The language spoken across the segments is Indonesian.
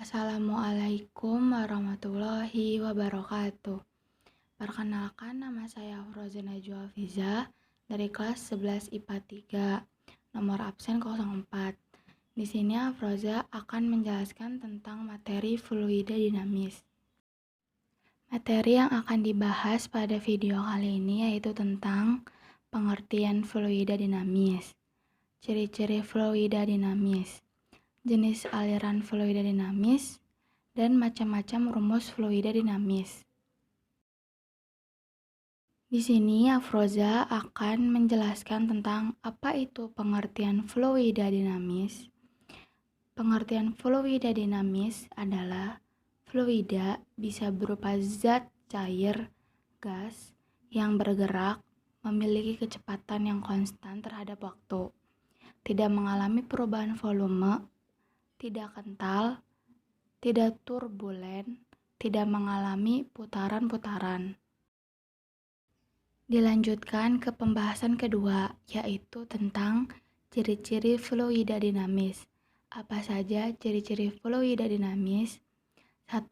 Assalamualaikum warahmatullahi wabarakatuh. Perkenalkan, nama saya Afroza Najwa Fiza dari kelas 11 IPA 3, nomor absen 04. Di sini Afroza akan menjelaskan tentang materi fluida dinamis. Materi yang akan dibahas pada video kali ini yaitu tentang pengertian fluida dinamis, ciri-ciri fluida dinamis, jenis aliran fluida dinamis, dan macam-macam rumus fluida dinamis. Di sini Afroza akan menjelaskan tentang apa itu pengertian fluida dinamis. Pengertian fluida dinamis adalah fluida bisa berupa zat cair, gas, yang bergerak, memiliki kecepatan yang konstan terhadap waktu, tidak mengalami perubahan volume, tidak kental, tidak turbulen, tidak mengalami putaran-putaran. Dilanjutkan ke pembahasan kedua, yaitu tentang ciri-ciri fluida dinamis. Apa saja ciri-ciri fluida dinamis? 1.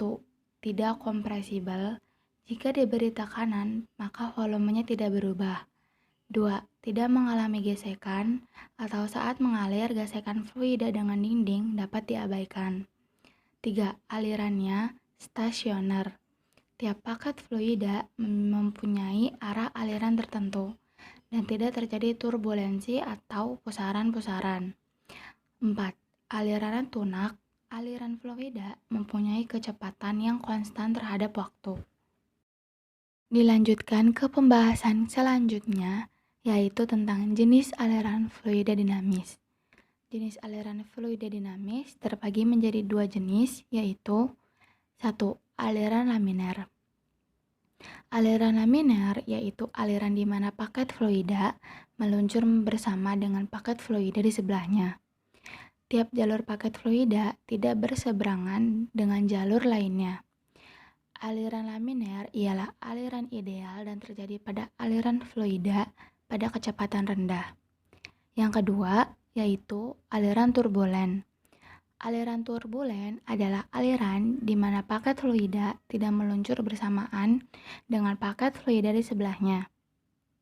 Tidak kompresibel. Jika diberi tekanan, maka volumenya tidak berubah. 2. Tidak mengalami gesekan, atau saat mengalir gesekan fluida dengan dinding dapat diabaikan. 3. Alirannya stasioner. Tiap paket fluida mempunyai arah aliran tertentu dan tidak terjadi turbulensi atau pusaran-pusaran. 4. Alirannya tunak. Aliran fluida mempunyai kecepatan yang konstan terhadap waktu. Dilanjutkan ke pembahasan selanjutnya, yaitu tentang jenis aliran fluida dinamis. Jenis aliran fluida dinamis terbagi menjadi dua jenis, yaitu 1. Aliran laminer. Aliran laminer yaitu aliran di mana paket fluida meluncur bersama dengan paket fluida di sebelahnya. Tiap jalur paket fluida tidak berseberangan dengan jalur lainnya. Aliran laminer ialah aliran ideal dan terjadi pada aliran fluida pada kecepatan rendah. Yang kedua yaitu aliran turbulen. Aliran turbulen adalah aliran di mana paket fluida tidak meluncur bersamaan dengan paket fluida di sebelahnya.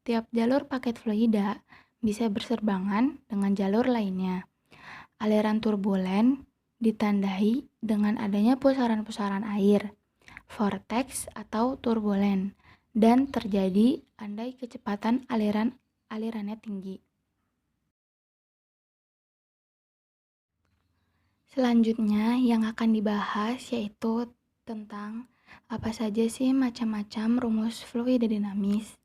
Tiap jalur paket fluida bisa berserbangan dengan jalur lainnya. Aliran turbulen ditandai dengan adanya pusaran-pusaran air, vortex atau turbulen, dan terjadi andai kecepatan alirannya tinggi. Selanjutnya yang akan dibahas yaitu tentang apa saja sih macam-macam rumus fluida dinamis.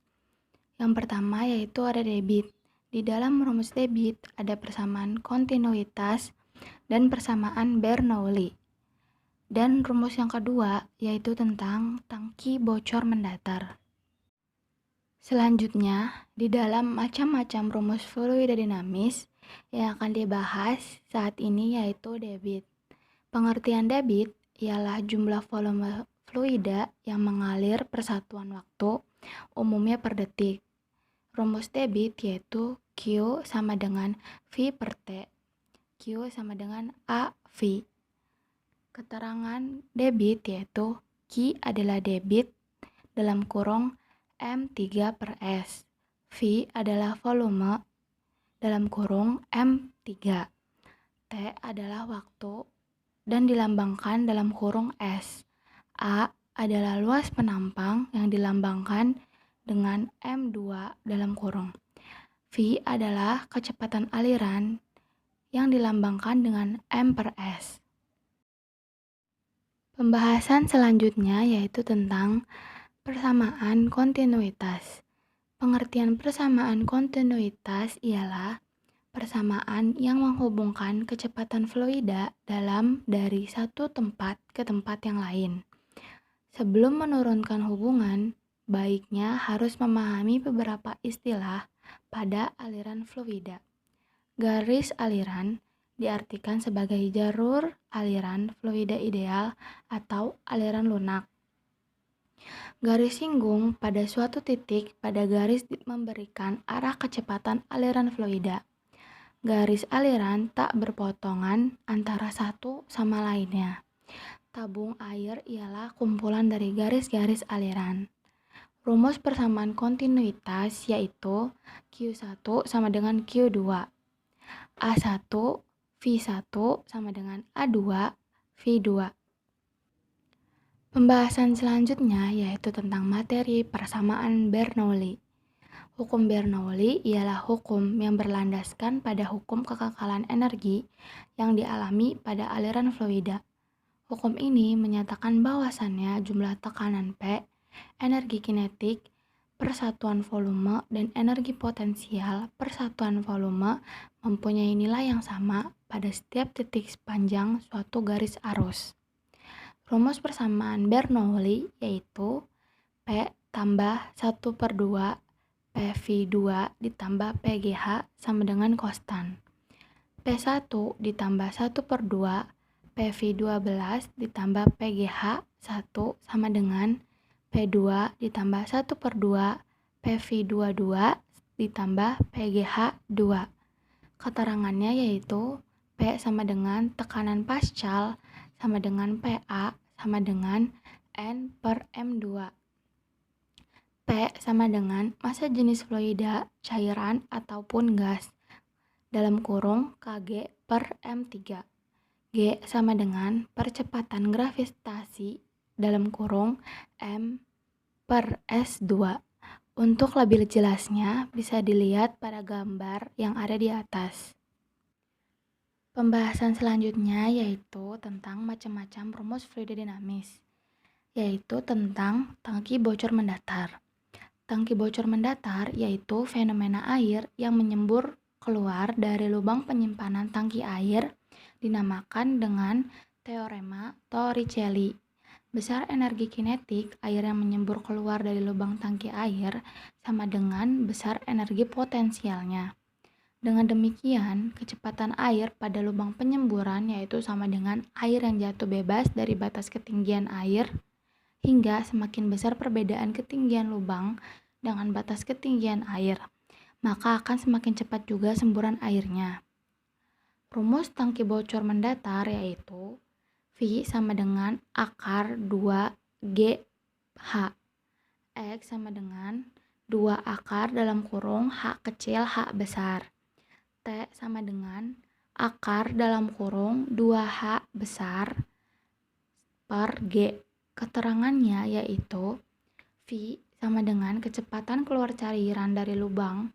Yang pertama yaitu ada debit. Di dalam rumus debit ada persamaan kontinuitas dan persamaan Bernoulli. Dan rumus yang kedua yaitu tentang tangki bocor mendatar. Selanjutnya, di dalam macam-macam rumus fluida dinamis yang akan dibahas saat ini yaitu debit. Pengertian debit ialah jumlah volume fluida yang mengalir per satuan waktu, umumnya per detik. Rumus debit yaitu Q sama dengan V per T. Q sama dengan AV. Keterangan debit yaitu Q adalah debit dalam kurung M3 per S. V adalah volume dalam kurung M3. T adalah waktu dan dilambangkan dalam kurung S. A adalah luas penampang yang dilambangkan dengan M2 dalam kurung. V adalah kecepatan aliran yang dilambangkan dengan M per S. Pembahasan selanjutnya yaitu tentang persamaan kontinuitas. Pengertian persamaan kontinuitas ialah persamaan yang menghubungkan kecepatan fluida dari satu tempat ke tempat yang lain. Sebelum menurunkan hubungan, baiknya harus memahami beberapa istilah pada aliran fluida. Garis aliran diartikan sebagai jalur aliran fluida ideal atau aliran lunak. Garis singgung pada suatu titik pada garis memberikan arah kecepatan aliran fluida. Garis aliran tak berpotongan antara satu sama lainnya. tabung air ialah kumpulan dari garis-garis aliran. Rumus persamaan kontinuitas yaitu Q1 sama dengan Q2. A1 V1 sama dengan A2 V2. Pembahasan selanjutnya yaitu tentang materi persamaan Bernoulli. Hukum Bernoulli ialah hukum yang berlandaskan pada hukum kekekalan energi yang dialami pada aliran fluida. Hukum ini menyatakan bahwasannya jumlah tekanan P, energi kinetik, persatuan volume, dan energi potensial persatuan volume mempunyai nilai yang sama pada setiap titik sepanjang suatu garis arus. Rumus persamaan Bernoulli yaitu P tambah 1/2 PV2 ditambah PGH sama dengan konstan. P1 ditambah 1/2 PV12 ditambah PGH 1 sama dengan P2 ditambah 1/2 PV22 ditambah PGH 2. Keterangannya yaitu P sama dengan tekanan pascal sama dengan PA sama dengan N/M2. P sama dengan massa jenis fluida, cairan, ataupun gas, dalam kurung Kg/M3. G sama dengan percepatan gravitasi, dalam kurung M/S2. Untuk lebih jelasnya bisa dilihat pada gambar yang ada di atas. Pembahasan selanjutnya yaitu tentang macam-macam rumus fluida dinamis, yaitu tentang tangki bocor mendatar. Tangki bocor mendatar yaitu fenomena air yang menyembur keluar dari lubang penyimpanan tangki air dinamakan dengan teorema Torricelli. Besar energi kinetik air yang menyembur keluar dari lubang tangki air sama dengan besar energi potensialnya. Dengan demikian, kecepatan air pada lubang penyemburan yaitu sama dengan air yang jatuh bebas dari batas ketinggian air, hingga semakin besar perbedaan ketinggian lubang dengan batas ketinggian air, maka akan semakin cepat juga semburan airnya. Rumus tangki bocor mendatar yaitu V sama dengan akar 2GH. X sama dengan 2 akar dalam kurung H kecil H besar. T sama dengan akar dalam kurung 2H besar per G. Keterangannya yaitu V sama dengan kecepatan keluar cairan dari lubang,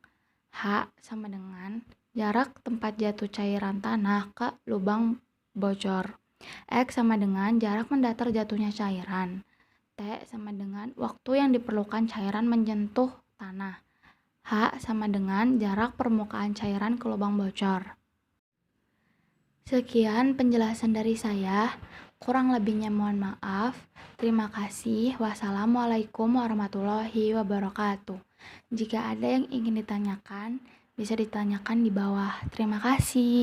H sama dengan jarak tempat jatuh cairan tanah ke lubang bocor, X sama dengan jarak mendatar jatuhnya cairan, T sama dengan waktu yang diperlukan cairan menyentuh tanah, H sama dengan jarak permukaan cairan ke lubang bocor. Sekian penjelasan dari saya, kurang lebihnya mohon maaf. Terima kasih. Wassalamualaikum warahmatullahi wabarakatuh. Jika ada yang ingin ditanyakan, bisa ditanyakan di bawah. Terima kasih.